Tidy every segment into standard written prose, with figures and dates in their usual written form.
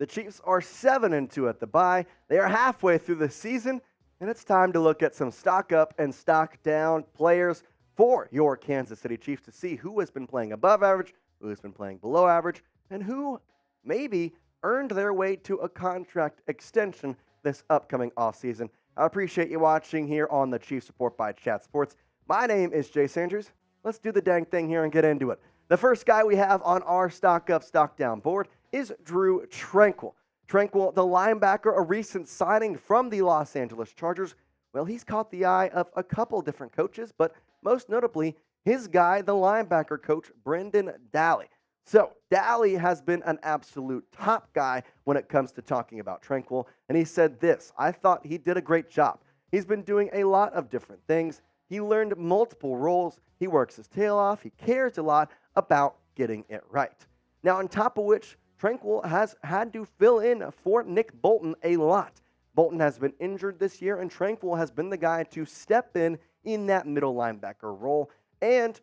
The Chiefs are 7-2 at the bye. They are halfway through the season, and it's time to look at some stock up and stock down players for your Kansas City Chiefs to see who has been playing above average, who has been playing below average, and who maybe earned their way to a contract extension this upcoming offseason. I appreciate you watching here on the Chiefs Report by Chat Sports. My name is Jace Andrews. Let's do the dang thing here and get into it. The first guy we have on our stock up, stock down board is Drue Tranquill. Tranquil, the linebacker, a recent signing from the Los Angeles Chargers. Well, he's caught the eye of a couple different coaches, but most notably, his guy, the linebacker coach, Brendan Daly. So, Daly has been an absolute top guy when it comes to talking about Tranquil, and he said this: I thought he did a great job. He's been doing a lot of different things. He learned multiple roles. He works his tail off. He cares a lot about getting it right. Now, on top of which, Tranquil has had to fill in for Nick Bolton a lot. Bolton has been injured this year, and Tranquil has been the guy to step in that middle linebacker role. And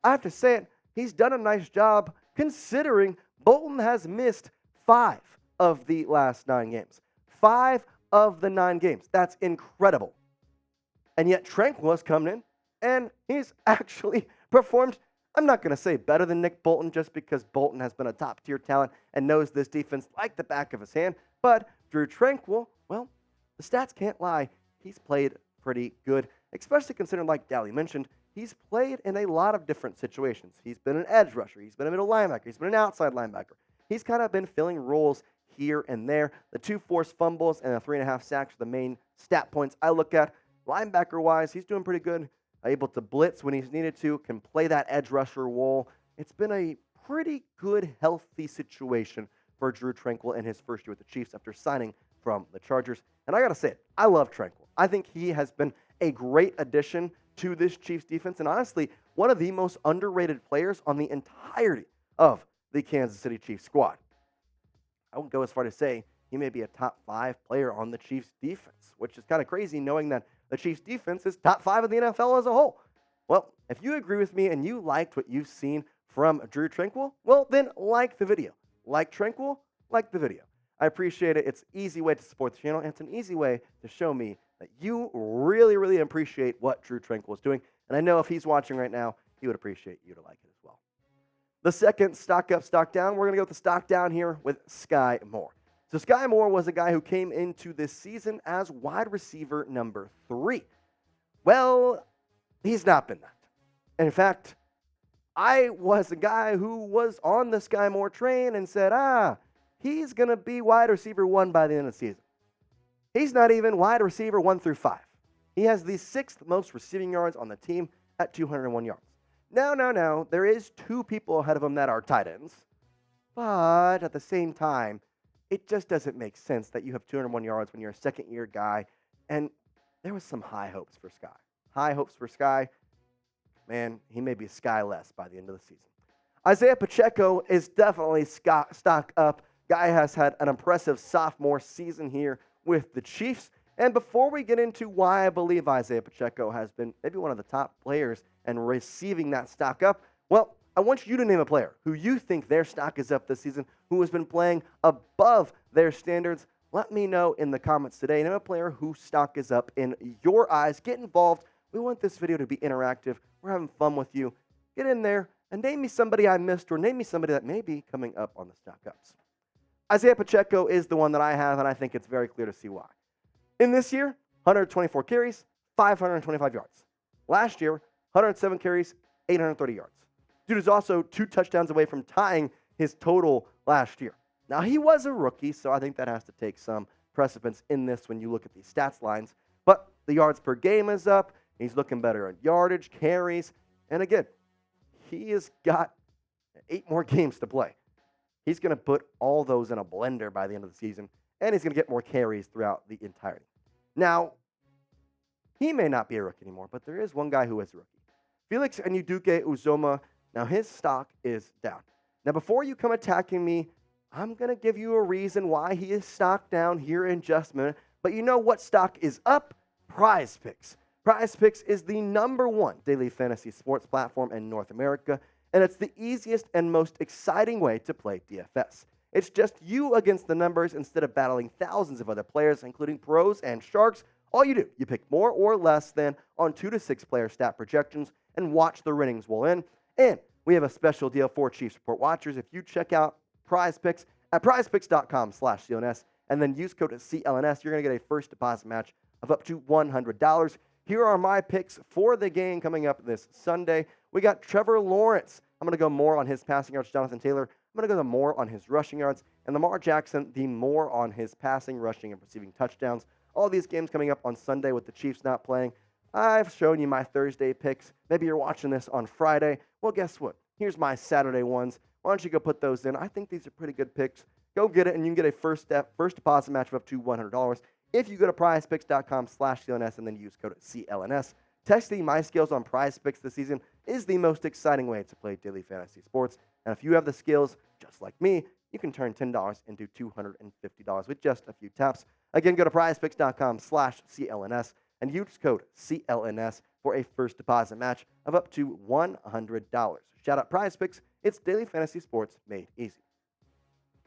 I have to say it, he's done a nice job considering Bolton has missed 5 of the last 9 games. 5 of the 9 games. That's incredible. And yet Tranquil has come in, and he's actually performed, I'm not going to say better than Nick Bolton just because Bolton has been a top-tier talent and knows this defense like the back of his hand. But Drue Tranquill, well, the stats can't lie. He's played pretty good, especially considering, like Daly mentioned, he's played in a lot of different situations. He's been an edge rusher. He's been a middle linebacker. He's been an outside linebacker. He's kind of been filling roles here and there. The 2 forced fumbles and the 3.5 sacks are the main stat points I look at. Linebacker-wise, he's doing pretty good. Able to blitz when he's needed to, can play that edge rusher role. It's been a pretty good, healthy situation for Drue Tranquill in his first year with the Chiefs after signing from the Chargers. And I got to say it, I love Tranquill. I think he has been a great addition to this Chiefs defense, and honestly, one of the most underrated players on the entirety of the Kansas City Chiefs squad. I would go as far to say he may be a top 5 player on the Chiefs defense, which is kind of crazy knowing that the Chiefs defense is top 5 of the NFL as a whole. Well, if you agree with me and you liked what you've seen from Drue Tranquill, well, then like the video. Like Tranquill, like the video. I appreciate it. It's an easy way to support the channel, and it's an easy way to show me that you really, really appreciate what Drue Tranquill is doing. And I know if he's watching right now, he would appreciate you to like it as well. The second stock up, stock down, we're going to go with the stock down here with Skyy Moore. So Skyy Moore was a guy who came into this season as wide receiver number 3. Well, he's not been that. And in fact, I was a guy who was on the Skyy Moore train and said, he's going to be wide receiver 1 by the end of the season. He's not even wide receiver 1 through 5. He has the 6th most receiving yards on the team at 201 yards. Now, there is 2 people ahead of him that are tight ends. But at the same time, it just doesn't make sense that you have 201 yards when you're a second-year guy. And there was some high hopes for Skyy. High hopes for Skyy. Man, he may be Sky-less by the end of the season. Isiah Pacheco is definitely stock up. Guy has had an impressive sophomore season here with the Chiefs. And before we get into why I believe Isiah Pacheco has been maybe one of the top players and receiving that stock up, well, I want you to name a player who you think their stock is up this season, who has been playing above their standards. Let me know in the comments today. Name a player whose stock is up in your eyes. Get involved. We want this video to be interactive. We're having fun with you. Get in there and name me somebody I missed or name me somebody that may be coming up on the stock ups. Isiah Pacheco is the one that I have, and I think it's very clear to see why. In this year, 124 carries, 525 yards. Last year, 107 carries, 830 yards. Dude is also 2 touchdowns away from tying his total last year. Now, he was a rookie, so I think that has to take some precedence in this when you look at these stats lines. But the yards per game is up. He's looking better at yardage, carries. And again, he has got 8 more games to play. He's going to put all those in a blender by the end of the season, and he's going to get more carries throughout the entirety. Now, he may not be a rookie anymore, but there is one guy who is a rookie. Felix Anudike-Uzomah. Now, his stock is down. Now, before you come attacking me, I'm going to give you a reason why he is stock down here in just a minute. But you know what stock is up? Prize Picks. Prize Picks is the #1 daily fantasy sports platform in North America, and it's the easiest and most exciting way to play DFS. It's just you against the numbers instead of battling thousands of other players, including pros and sharks. All you do, you pick more or less than on 2 to 6 player stat projections and watch the winnings roll in. And we have a special deal for Chiefs Report watchers. If you check out Prize Picks at prizepicks.com/CLNS and then use code CLNS, you're going to get a first deposit match of up to $100. Here are my picks for the game coming up this Sunday. We got Trevor Lawrence. I'm going to go more on his passing yards. Jonathan Taylor, I'm going to go the more on his rushing yards. And Lamar Jackson, the more on his passing, rushing, and receiving touchdowns. All these games coming up on Sunday with the Chiefs not playing. I've shown you my Thursday picks. Maybe you're watching this on Friday. Well, guess what? Here's my Saturday ones. Why don't you go put those in? I think these are pretty good picks. Go get it, and you can get a first deposit match of up to $100 if you go to prizepicks.com/CLNS and then use code CLNS. Testing my skills on Prize Picks this season is the most exciting way to play daily fantasy sports. And if you have the skills, just like me, you can turn $10 into $250 with just a few taps. Again, go to prizepicks.com/CLNS and use code CLNS for a first deposit match of up to $100. Shout out Prize Picks. It's daily fantasy sports made easy.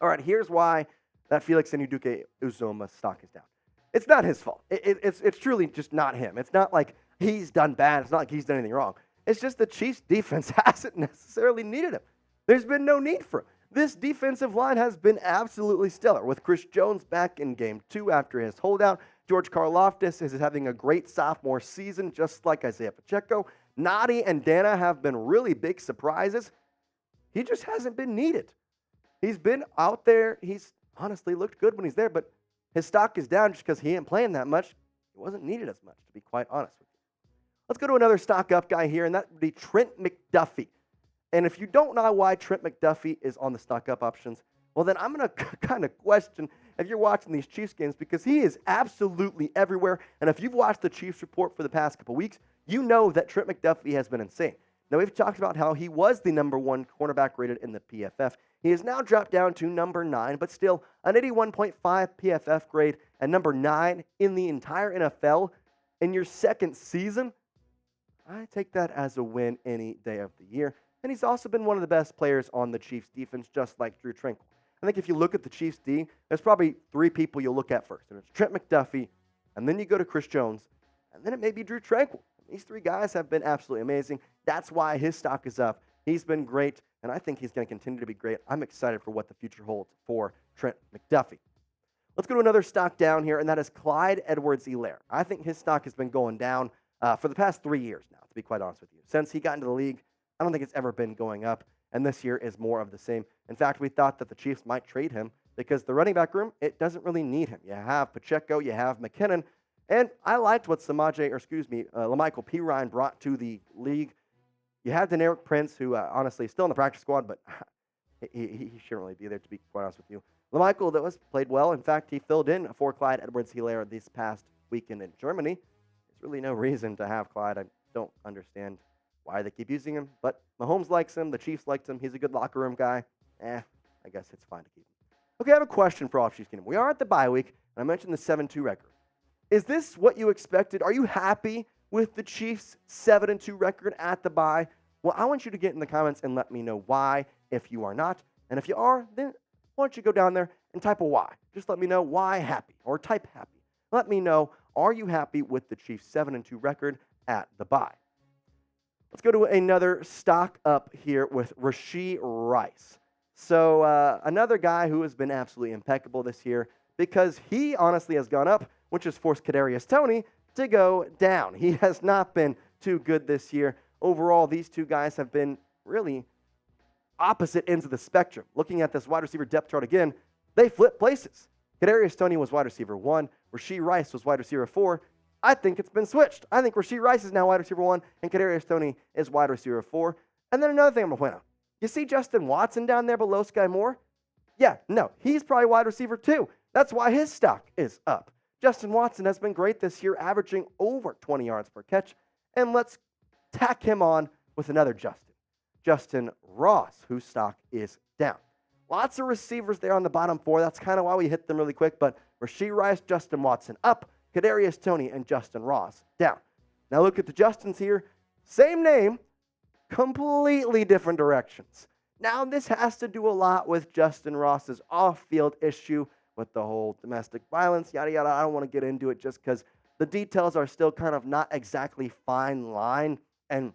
All right, here's why that Felix Anudike-Uzomah stock is down. It's not his fault. It's truly just not him. It's not like he's done bad. It's not like he's done anything wrong. It's just the Chiefs' defense hasn't necessarily needed him. There's been no need for him. This defensive line has been absolutely stellar, with Chris Jones back in Game 2 after his holdout. George Karlaftis is having a great sophomore season, just like Isiah Pacheco. Nadi and Dana have been really big surprises. He just hasn't been needed. He's been out there. He's honestly looked good when he's there, but his stock is down just because he ain't playing that much. He wasn't needed as much, to be quite honest with you. Let's go to another stock up guy here, and that would be Trent McDuffie. And if you don't know why Trent McDuffie is on the stock up options, well, then I'm going to kind of question if you're watching these Chiefs games, because he is absolutely everywhere. And if you've watched the Chiefs report for the past couple weeks, you know that Trent McDuffie has been insane. Now, we've talked about how he was the number 1 cornerback rated in the PFF. He has now dropped down to number 9, but still an 81.5 PFF grade and number 9 in the entire NFL in your second season. I take that as a win any day of the year. And he's also been one of the best players on the Chiefs defense, just like Drue Tranquill. I think if you look at the Chiefs D, there's probably 3 people you'll look at first. And it's Trent McDuffie, and then you go to Chris Jones, and then it may be Drue Tranquill. These 3 guys have been absolutely amazing. That's why his stock is up. He's been great, and I think he's going to continue to be great. I'm excited for what the future holds for Trent McDuffie. Let's go to another stock down here, and that is Clyde Edwards-Helaire. I think his stock has been going down for the past 3 years now, to be quite honest with you. Since he got into the league, I don't think it's ever been going up, and this year is more of the same. In fact, we thought that the Chiefs might trade him because the running back room, it doesn't really need him. You have Pacheco, you have McKinnon, and I liked what Lamichael Pirine brought to the league. You have Deneric Prince, who honestly is still in the practice squad, but he shouldn't really be there, to be quite honest with you. Lamichael, that was played well. In fact, he filled in for Clyde Edwards-Helaire this past weekend in Germany. There's really no reason to have Clyde. I don't understand why they keep using him, but Mahomes likes him. The Chiefs likes him. He's a good locker room guy. I guess it's fine to keep him. Okay, I have a question for all Chiefs Kingdom. We are at the bye week, and I mentioned the 7-2 record. Is this what you expected? Are you happy with the Chiefs' 7-2 record at the bye? Well, I want you to get in the comments and let me know why if you are not. And if you are, then why don't you go down there and type a Y. Just let me know why happy, or type happy. Let me know, are you happy with the Chiefs' 7-2 record at the bye? Let's go to another stock up here with Rashee Rice. So another guy who has been absolutely impeccable this year, because he honestly has gone up, which has forced Kadarius Toney to go down. He has not been too good this year. Overall, these 2 guys have been really opposite ends of the spectrum. Looking at this wide receiver depth chart again, they flip places. Kadarius Toney was wide receiver 1. Rashee Rice was wide receiver 4. I think it's been switched. I think Rashee Rice is now wide receiver 1, and Kadarius Toney is wide receiver 4. And then another thing I'm going to point out. You see Justyn Watson down there below Skyy Moore? Yeah, no, he's probably wide receiver 2. That's why his stock is up. Justyn Watson has been great this year, averaging over 20 yards per catch. And let's tack him on with another Justyn Ross, whose stock is down. Lots of receivers there on the bottom 4. That's kind of why we hit them really quick. But Rashee Rice, Justyn Watson up. Kadarius Toney and Justyn Ross down. Now look at the Justyns here. Same name, completely different directions. Now, this has to do a lot with Justyn Ross's off-field issue with the whole domestic violence, yada, yada. I don't want to get into it just because the details are still kind of not exactly fine line, and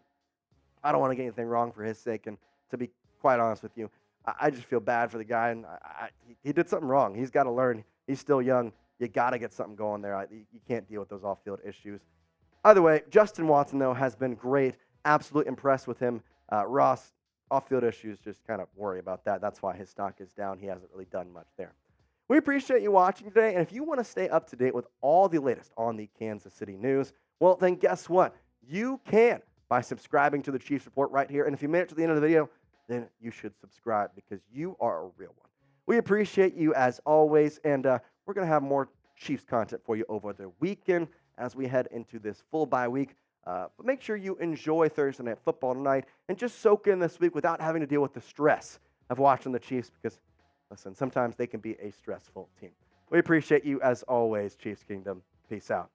I don't want to get anything wrong for his sake. And to be quite honest with you, I just feel bad for the guy, and he did something wrong. He's got to learn. He's still young. You got to get something going there. You can't deal with those off-field issues. Either way, Justin Watson, though, has been great. Absolutely impressed with him. Ross, off-field issues, just kind of worry about that. That's why his stock is down. He hasn't really done much there. We appreciate you watching today, and if you want to stay up to date with all the latest on the Kansas City news, well, then guess what? You can by subscribing to the Chiefs Report right here. And if you made it to the end of the video, then you should subscribe because you are a real one. We appreciate you as always, and we're going to have more Chiefs content for you over the weekend as we head into this full bye week. But make sure you enjoy Thursday Night Football tonight and just soak in this week without having to deal with the stress of watching the Chiefs because, listen, sometimes they can be a stressful team. We appreciate you as always, Chiefs Kingdom. Peace out.